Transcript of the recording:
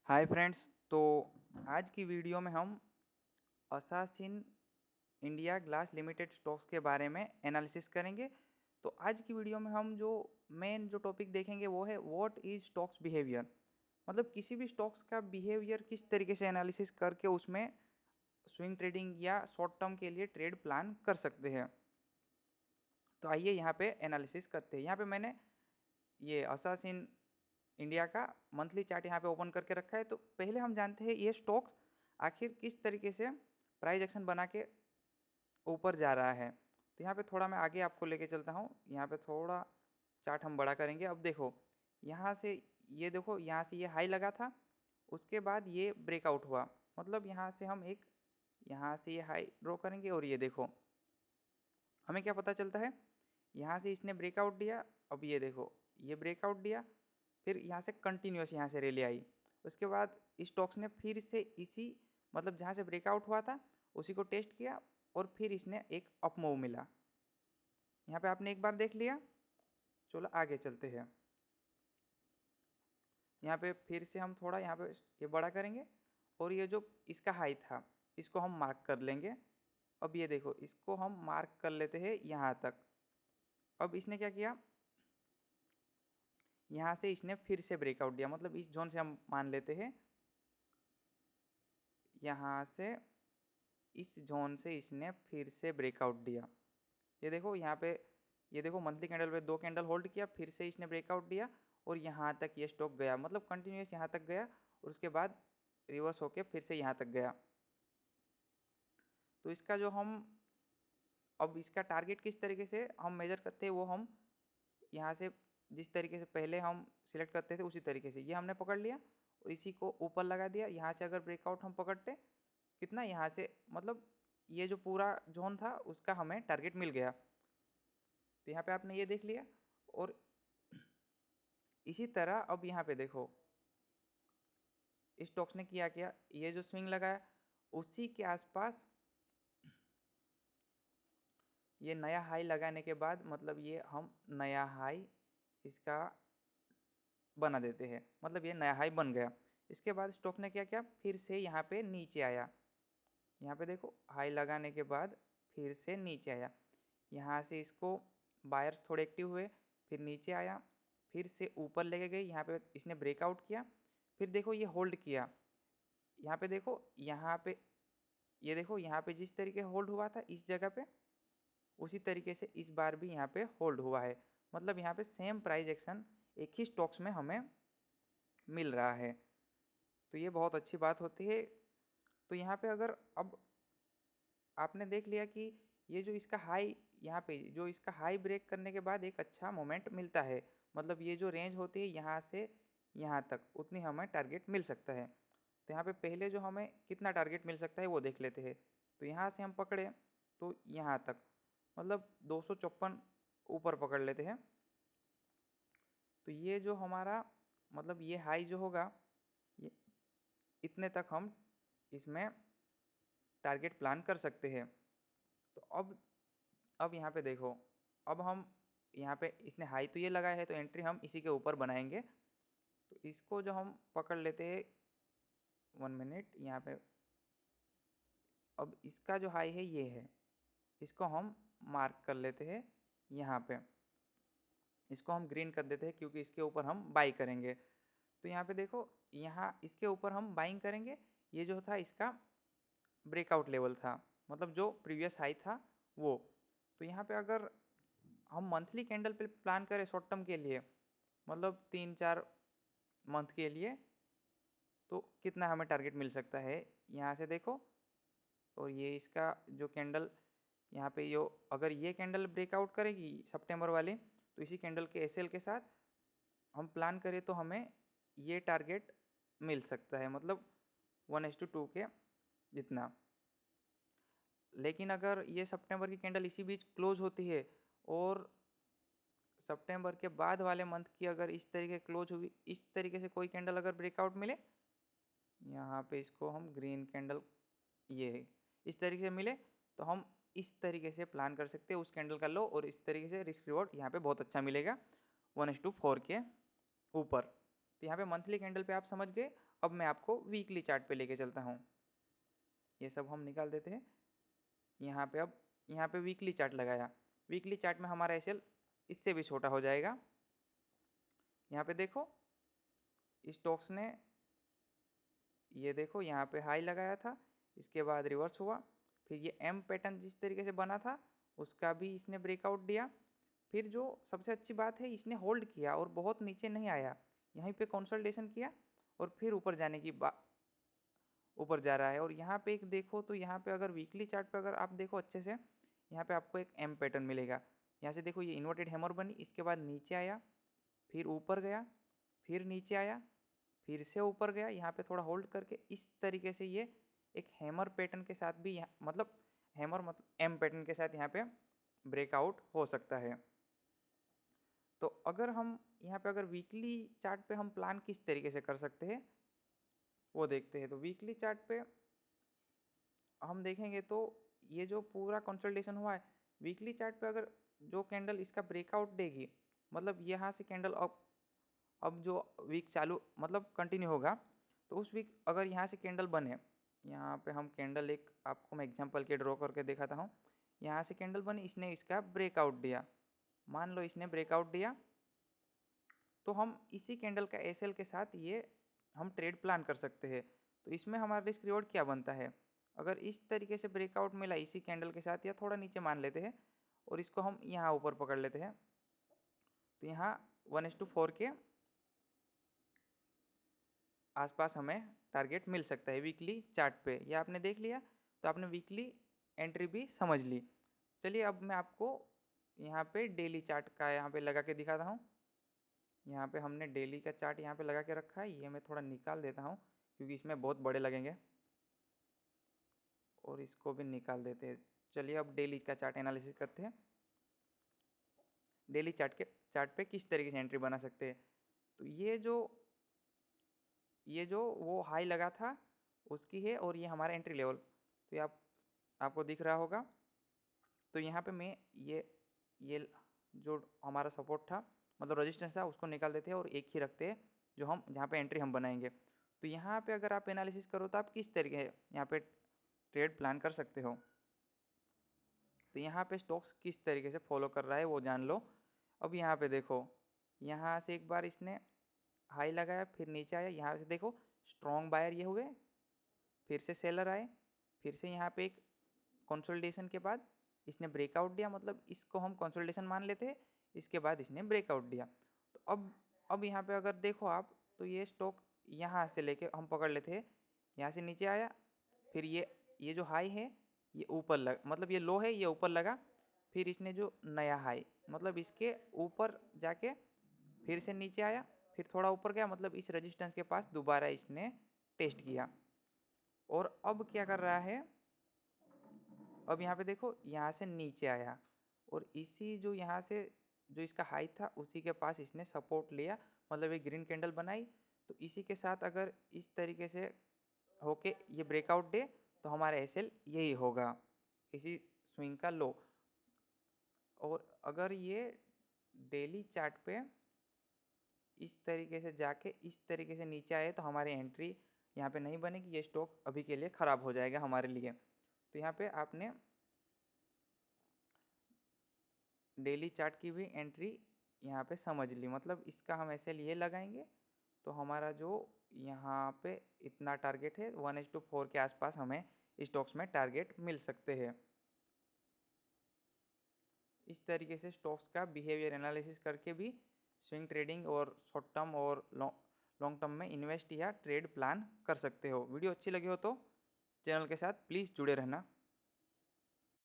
Hi friends. तो आज की वीडियो में हम assassin India glass limited stocks के बारे में एनालिसिस करेंगे। तो आज की वीडियो में हम जो मेन जो टॉपिक देखेंगे वो है व्हाट इज स्टॉक्स बिहेवियर। मतलब किसी भी स्टॉक्स का बिहेवियर किस तरीके से एनालिसिस करके उसमें स्विंग ट्रेडिंग या शॉर्ट टर्म के लिए ट्रेड प्लान कर सकते हैं। तो आइए यहाँ पे एनालिसिस करते हैं। यहाँ पे मैंने ये असासिन इंडिया का मंथली चार्ट यहाँ पे ओपन करके रखा है। तो पहले हम जानते हैं ये स्टॉक्स आखिर किस तरीके से प्राइस एक्शन बना के ऊपर जा रहा है। तो यहाँ पे थोड़ा मैं आगे आपको लेके चलता हूँ। यहाँ पे थोड़ा चार्ट हम बड़ा करेंगे। अब देखो यहाँ से, ये देखो यहाँ से ये हाई लगा था, उसके बाद ये ब्रेकआउट हुआ। मतलब यहाँ से हम एक, यहाँ से ये हाई ड्रॉ करेंगे और ये देखो हमें क्या पता चलता है, यहाँ से इसने ब्रेकआउट दिया। अब ये देखो ये ब्रेकआउट दिया, फिर यहाँ से कंटिन्यूस यहाँ से रैली आई। उसके बाद स्टॉक्स ने फिर से इसी, मतलब जहाँ से ब्रेकआउट हुआ था उसी को टेस्ट किया और फिर इसने एक अप मूव मिला। यहाँ पे आपने एक बार देख लिया। चलो आगे चलते हैं। यहाँ पे फिर से हम थोड़ा यहाँ पे ये बड़ा करेंगे और ये जो इसका हाई था इसको हम मार्क कर लेंगे। अब ये देखो इसको हम मार्क कर लेते हैं यहाँ तक। अब इसने क्या किया, यहाँ से इसने फिर से ब्रेकआउट दिया। मतलब इस जोन से हम मान लेते हैं, यहाँ से इस जोन से इसने फिर से ब्रेकआउट दिया। ये देखो यहाँ पे, ये देखो मंथली कैंडल पे दो कैंडल होल्ड किया, फिर से इसने ब्रेकआउट दिया और यहाँ तक ये स्टॉक गया। मतलब कंटिन्यूस यहाँ तक गया और उसके बाद रिवर्स होके फिर से यहाँ तक गया। तो इसका जो हम, अब इसका टारगेट किस तरीके से हम मेजर करते हैं वो हम यहाँ से जिस तरीके से पहले हम सिलेक्ट करते थे उसी तरीके से ये हमने पकड़ लिया और इसी को ऊपर लगा दिया। यहाँ से अगर ब्रेकआउट हम पकड़ते कितना, यहाँ से मतलब ये जो पूरा जोन था उसका हमें टारगेट मिल गया। तो यहाँ पे आपने ये देख लिया। और इसी तरह अब यहाँ पे देखो स्टॉक्स ने किया क्या, ये जो स्विंग लगाया उसी के आसपास ये नया हाई लगाने के बाद, मतलब ये हम नया हाई इसका बना देते हैं। मतलब ये नया हाई बन गया। इसके बाद स्टॉक ने क्या किया, फिर से यहाँ पे नीचे आया। यहाँ पे देखो हाई लगाने के बाद फिर से नीचे आया। यहाँ से इसको बायर्स थोड़े एक्टिव हुए, फिर नीचे आया, फिर से ऊपर लेके गए। यहाँ पे इसने ब्रेकआउट किया, फिर देखो ये होल्ड किया। यहाँ पे देखो, यहाँ पे ये देखो यहाँ पे जिस तरीके होल्ड हुआ था इस जगह पे, उसी तरीके से इस बार भी यहाँ पे होल्ड हुआ है। मतलब यहाँ पे सेम प्राइस एक्शन एक ही स्टॉक्स में हमें मिल रहा है। तो ये बहुत अच्छी बात होती है। तो यहाँ पे अगर अब आपने देख लिया कि ये जो इसका हाई, यहाँ पे जो इसका हाई ब्रेक करने के बाद एक अच्छा मोमेंट मिलता है। मतलब ये जो रेंज होती है यहाँ से यहाँ तक उतनी हमें टारगेट मिल सकता है। तो यहाँ पे पहले जो हमें कितना टारगेट मिल सकता है वो देख लेते हैं। तो यहाँ से हम पकड़े तो यहाँ तक, मतलब 254 ऊपर पकड़ लेते हैं। तो ये जो हमारा, मतलब ये हाई जो होगा ये इतने तक हम इसमें टारगेट प्लान कर सकते हैं। तो अब यहाँ पे देखो, अब हम यहाँ पे इसने हाई तो ये लगाया है तो एंट्री हम इसी के ऊपर बनाएंगे। तो इसको जो हम पकड़ लेते हैं, 1 मिनट यहाँ पे, अब इसका जो हाई है ये है, इसको हम मार्क कर लेते हैं यहाँ पे। इसको हम ग्रीन कर देते हैं क्योंकि इसके ऊपर हम बाई करेंगे। तो यहाँ पे देखो, यहाँ इसके ऊपर हम बाइंग करेंगे। ये जो था इसका ब्रेकआउट लेवल था, मतलब जो प्रीवियस हाई था वो। तो यहाँ पे अगर हम मंथली कैंडल पे प्लान करें शॉर्ट टर्म के लिए, मतलब 3-4 मंथ के लिए, तो कितना हमें टारगेट मिल सकता है यहाँ से देखो। और ये इसका जो कैंडल यहाँ पे, यो अगर ये कैंडल ब्रेकआउट करेगी सितंबर वाली, तो इसी कैंडल के एसएल के साथ हम प्लान करें तो हमें ये टारगेट मिल सकता है, मतलब 1:2 के जितना। लेकिन अगर ये सितंबर की कैंडल इसी बीच क्लोज होती है और सितंबर के बाद वाले मंथ की अगर इस तरीके क्लोज हुई, इस तरीके से कोई कैंडल अगर ब्रेकआउट मिले, यहाँ पे इसको हम ग्रीन कैंडल, ये है, इस तरीके से मिले, तो हम इस तरीके से प्लान कर सकते हैं उस कैंडल का लो, और इस तरीके से रिस्क रिवॉर्ड यहाँ पे बहुत अच्छा मिलेगा 1:4 के ऊपर। तो यहाँ पे मंथली कैंडल पे आप समझ गए। अब मैं आपको वीकली चार्ट पे लेके चलता हूँ। ये सब हम निकाल देते हैं यहाँ पे। अब यहाँ पे वीकली चार्ट लगाया, वीकली चार्ट में हमारा एसएल इससे भी छोटा हो जाएगा। यहाँ पे देखो स्टॉक्स ने ये देखो यहाँ पे हाई लगाया था, इसके बाद रिवर्स हुआ, फिर ये एम पैटर्न जिस तरीके से बना था उसका भी इसने ब्रेकआउट दिया। फिर जो सबसे अच्छी बात है, इसने होल्ड किया और बहुत नीचे नहीं आया, यहीं पे कंसोलिडेशन किया और फिर ऊपर जाने की ऊपर जा रहा है। और यहाँ पे एक देखो तो यहाँ पे अगर वीकली चार्ट पे अगर आप देखो अच्छे से, यहाँ पे आपको एक एम पैटर्न मिलेगा। यहाँ से देखो ये इन्वर्टेड हैमर बनी, इसके बाद नीचे आया, फिर ऊपर गया, फिर नीचे आया, फिर से ऊपर गया, यहाँ पे थोड़ा होल्ड करके इस तरीके से ये एक हैमर पैटर्न के साथ भी यहाँ मतलब हैमर मतलब एम पैटर्न के साथ यहाँ पे ब्रेकआउट हो सकता है। तो अगर हम यहाँ पे अगर वीकली चार्ट पे हम प्लान किस तरीके से कर सकते हैं वो देखते हैं। तो वीकली चार्ट पे हम देखेंगे तो ये जो पूरा कंसोलिडेशन हुआ है, वीकली चार्ट पे अगर जो कैंडल इसका ब्रेकआउट देगी, मतलब यहाँ से कैंडल अब जो वीक चालू मतलब कंटिन्यू होगा, तो उस वीक अगर यहाँ से कैंडल बने, यहाँ पे हम कैंडल एक आपको मैं एग्जांपल के ड्रॉ करके दिखाता हूँ। यहाँ से कैंडल बनी, इसने इसका ब्रेकआउट दिया, मान लो इसने ब्रेकआउट दिया, तो हम इसी कैंडल का एसएल के साथ ये हम ट्रेड प्लान कर सकते हैं। तो इसमें हमारा रिस्क रिवॉर्ड क्या बनता है, अगर इस तरीके से ब्रेकआउट मिला इसी कैंडल के साथ या थोड़ा नीचे मान लेते हैं और इसको हम यहाँ ऊपर पकड़ लेते हैं, तो यहाँ 1:4 के आसपास हमें टारगेट मिल सकता है वीकली चार्ट पे। ये आपने देख लिया, तो आपने वीकली एंट्री भी समझ ली। चलिए अब मैं आपको यहाँ पे डेली चार्ट का यहाँ पे लगा के दिखाता हूँ। यहाँ पे हमने डेली का चार्ट यहाँ पे लगा के रखा है, ये मैं थोड़ा निकाल देता हूँ क्योंकि इसमें बहुत बड़े लगेंगे, और इसको भी निकाल देते हैं। चलिए अब डेली का चार्ट एनालिसिस करते हैं। डेली चार्ट पे किस तरीके से एंट्री बना सकते हैं। तो ये जो वो हाई लगा था उसकी है, और ये हमारा एंट्री लेवल, तो ये आपको दिख रहा होगा। तो यहाँ पे मैं ये जो हमारा सपोर्ट था मतलब रेजिस्टेंस था उसको निकाल देते हैं और एक ही रखते हैं जो हम जहाँ पे एंट्री हम बनाएंगे। तो यहाँ पे अगर आप एनालिसिस करो तो आप किस तरीके यहाँ पे ट्रेड प्लान कर सकते हो। तो यहाँ पे स्टॉक्स किस तरीके से फॉलो कर रहा है वो जान लो। अब यहाँ पे देखो, यहाँ से एक बार इसने हाई लगाया, फिर नीचे आया, यहाँ से देखो स्ट्रॉन्ग बायर ये हुए, फिर से सेलर आए, फिर से यहाँ पे एक कंसोलिडेशन के बाद इसने ब्रेकआउट दिया, मतलब इसको हम कंसोलिडेशन मान लेते हैं, इसके बाद इसने ब्रेकआउट दिया। तो अब यहाँ पे अगर देखो आप, तो ये स्टॉक यहाँ से लेके हम पकड़ लेते हैं, यहाँ से नीचे आया, फिर ये जो हाई है ये ऊपर लग मतलब ये लो है ये ऊपर लगा, फिर इसने जो नया हाई मतलब इसके ऊपर जाके फिर से नीचे आया, फिर थोड़ा ऊपर गया, मतलब इस रेजिस्टेंस के पास दोबारा इसने टेस्ट किया। और अब क्या कर रहा है, अब यहाँ पे देखो यहाँ से नीचे आया और इसी जो यहाँ से जो इसका हाई था उसी के पास इसने सपोर्ट लिया, मतलब एक ग्रीन कैंडल बनाई। तो इसी के साथ अगर इस तरीके से होके ये ब्रेकआउट दे तो हमारा एसएल यही होगा, इसी स्विंग का लो। और अगर ये डेली चार्ट पे इस तरीके से जाके इस तरीके से नीचे आए तो हमारी एंट्री यहाँ पे नहीं बनेगी, ये स्टॉक अभी के लिए ख़राब हो जाएगा हमारे लिए। तो यहाँ पे आपने डेली चार्ट की भी एंट्री यहाँ पे समझ ली, मतलब इसका हम ऐसे लिए लगाएंगे तो हमारा जो यहाँ पे इतना टारगेट है 1:4 के आसपास हमें स्टॉक्स में टारगेट मिल सकते हैं। इस तरीके से स्टॉक्स का बिहेवियर एनालिसिस करके भी स्विंग ट्रेडिंग और शॉर्ट टर्म और लॉन्ग टर्म में इन्वेस्ट या ट्रेड प्लान कर सकते हो। वीडियो अच्छी लगी हो तो चैनल के साथ प्लीज़ जुड़े रहना।